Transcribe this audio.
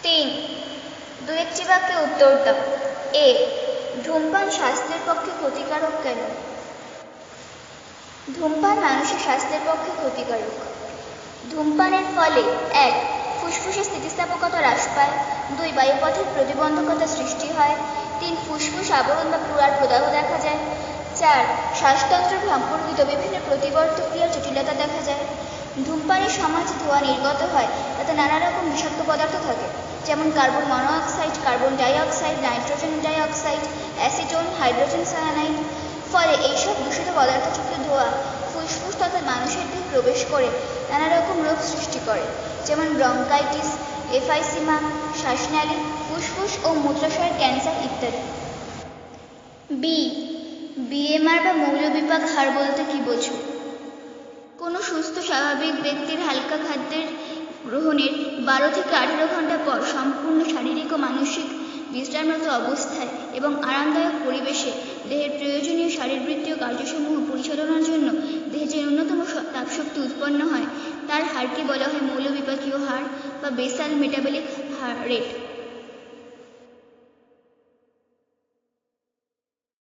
3. দু একটি বাক্যে উত্তর দাও। এ, ধূমপান স্বাস্থ্যের পক্ষে ক্ষতিকারক কেন? ধূমপান মানুষের স্বাস্থ্যের পক্ষে ক্ষতিকারক। ধূমপানের ফলে 1. ফুসফুসের স্থিতিস্থাপকতা হ্রাস পায়। 2. বায়ুপথের প্রতিবন্ধকতা সৃষ্টি হয়। 3. ফুসফুস আবরণ বা প্লুরার প্রদাহ দেখা যায়। 4. শ্বাসতন্ত্র সম্পর্কিত বিভিন্ন প্রতিবর্ধক ক্রিয়ার জটিলতা দেখা যায়। ধূমপানের সময় যে ধোঁয়া নির্গত হয় তাতে নানা রকম বিষাক্ত পদার্থ থাকে, যেমন carbon monoxide, carbon dioxide, nitrogen dioxide, acetone, hydrogen cyanide. ফলে এইসব দূষিত পদার্থযুক্ত ধোঁয়া ফুসফুস তথা মানুষের দেহে প্রবেশ করে নানা রকম রোগ সৃষ্টি করে, যেমন ব্রঙ্কাইটিস, এফাইসিমা, শ্বাসনালী, ফুসফুস ও মূত্রাশয়ের ক্যান্সার ইত্যাদি। বি, বিএমআর বা মৌলবিপাক হার বলতে কি বোঝো? কোনো সুস্থ স্বাভাবিক ব্যক্তির হালকা খাদ্যের গ্রহণের 12 থেকে 18 ঘন্টা পর সম্পূর্ণ শারীরিক ও মানসিক বিশ্রামরত অবস্থায় এবং আরামদায়ক পরিবেশে দেহের প্রয়োজনীয় শারীরবৃত্তীয় কার্যসমূহ পরিচালনার জন্য দেহে যে ন্যূনতম তাপশক্তি উৎপন্ন হয় তার হারকে বলা হয় মৌলবিপাকীয় হার বা বেসাল মেটাবলিক রেট।